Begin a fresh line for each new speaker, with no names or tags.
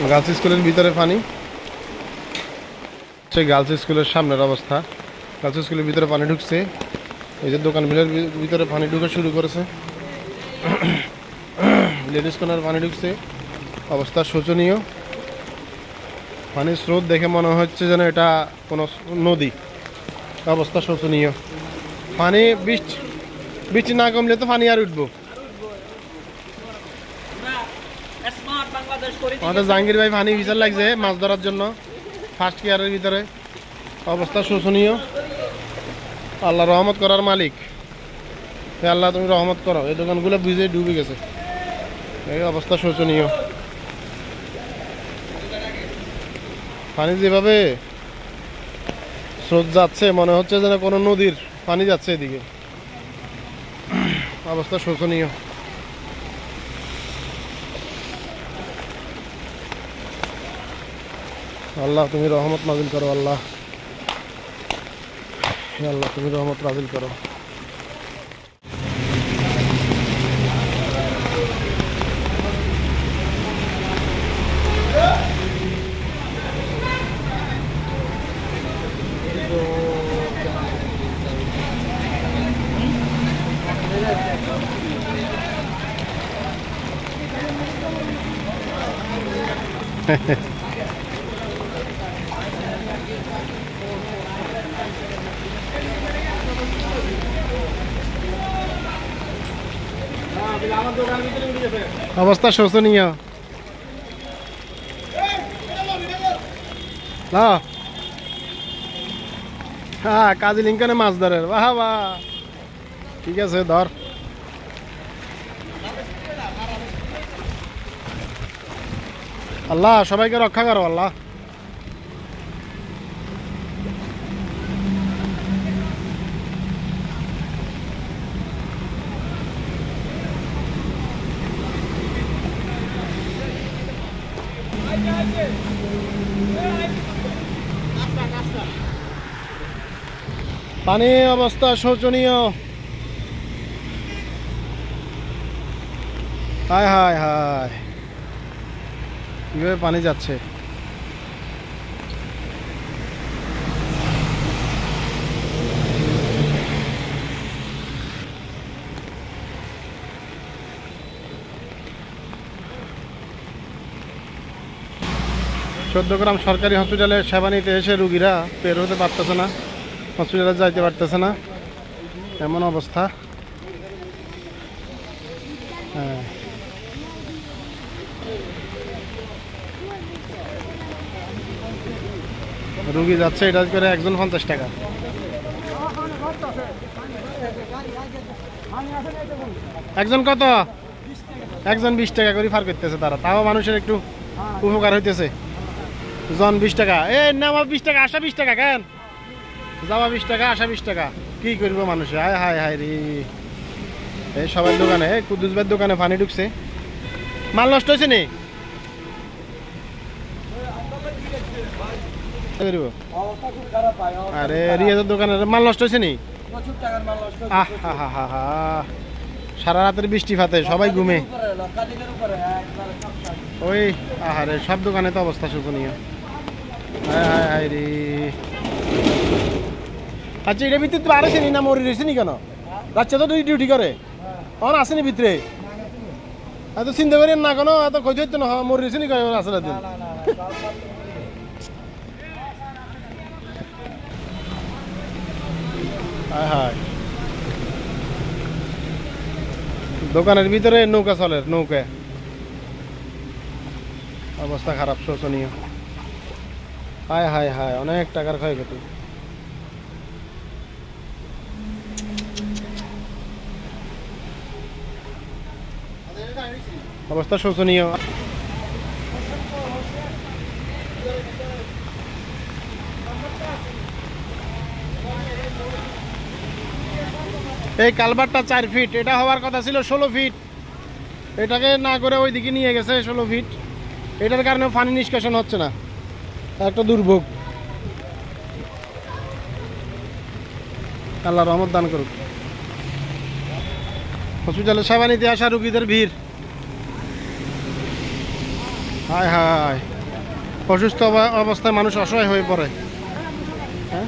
Girls স্কুলের ভিতরে পানি, সেই গার্লস স্কুলের সামনের অবস্থা। গার্লস স্কুলের ভিতরে পানি ঢুকছে, এই যে দোকানগুলোর ভিতরে পানি ঢুকে শুরু করেছে। লেডিস কর্নার পানি ঢুকছে, অবস্থা শোচনীয়। পানির স্রোত দেখে মনে হচ্ছে যেন এটা কোনো নদী, অবস্থা শোচনীয়। পানি বৃষ্টি না কমলে তো পানি আর উঠবো। আমাদের জাহাঙ্গীর ভাই পানি ভিসার লাগছে মাছ ধরার জন্য ফার্স্ট ইয়ারের ভিতরে, অবস্থা শোচনীয়। আল্লাহ রহমত করার মালিক, আল্লাহ তুমি রহমত করো। এই দোকানগুলো বুঝে ডুবে গেছে, এই অবস্থা শোচনীয়। পানি যেভাবে স্রোত যাচ্ছে মনে হচ্ছে যেন কোনো নদীর পানি যাচ্ছে এদিকে, অবস্থা শোচনীয়। আল্লাহ তুমি রহমত নাজিল করো, আল্লাহ আল্লাহ তুমি রহমত নাজিল করো। অবস্থা শোচনীয়। হ্যাঁ, কাজী লিঙ্কনে মাছ ধরে, বাহ বাহ, ঠিক আছে ধর। আল্লাহ সবাইকে রক্ষা করো আল্লাহ। পানি অবস্থা শোচনীয়। হায় হায় হায়, কিভাবে পানি যাচ্ছে। 14 গ্রাম সরকারি হসপিটালে সেবা নিতে এসে রুগীরা বের হতে পারতেছে না, হসপিটালে যাইতে পারতেছে না, এমন অবস্থা। হ্যাঁ, রুগী যাচ্ছে এটা করে একজন 50 টাকা। একজন কত? একজন 20 টাকা করে ফার করতেছে তারা, তাও মানুষের একটু উপকার হইতেছে। জন 20 টাকা, এ নামা 20 টাকা, আসা 20 টাকা, কেন যাওয়া 20 টাকা, আসা 20 টাকা, কি করবো মানুষে। হায় হায় হায় রে, এই সবার দোকানে, কুদ্দুস ভাইয়ের দোকানে পানি ঢুকছে। মাল নষ্ট হয়েছে নি? আরে রিয়াজের দোকানে মাল নষ্ট হয়েছে নি? সারা রাতের বৃষ্টি ফাতে সবাই ঘুমে, ওই আহারে সব দোকানে তো অবস্থা শোচনীয়। রে আচ্ছা, এটার ভিতরে তো আর আসেনি না, মরি রয়েছে নি কেন? বাচ্চা তো ডিউটি করে, তখন আসেনি ভিতরে, এত চিন্তা করেন না কেন, এত ক্ষতি হচ্ছে না, মরি রয়েছে নি আসলে দিন। দোকানের ভিতরে নৌকা চলে, নৌকা অবস্থা খারাপ, শোচনীয়। হায় হায় হায়, অনেক টাকার ক্ষয়ক্ষতি। অবস্থা শোচনীয়। এই কালভারটা 4 ফিট, এটা হওয়ার কথা ছিল 16 ফিট, এটাকে না করে ওইদিকে নিয়ে গেছে 16 ফিট। এটার কারণে পানি নিষ্কাশন হচ্ছে না, একটা দুর্ভোগ। আল্লাহ রহমত দান করুক। হসপিটালে সেবা নিতে আসা রুগীদের ভিড়, হায় হায়, অসুস্থ অবস্থায় মানুষ অসহায় হয়ে পড়ে। হ্যাঁ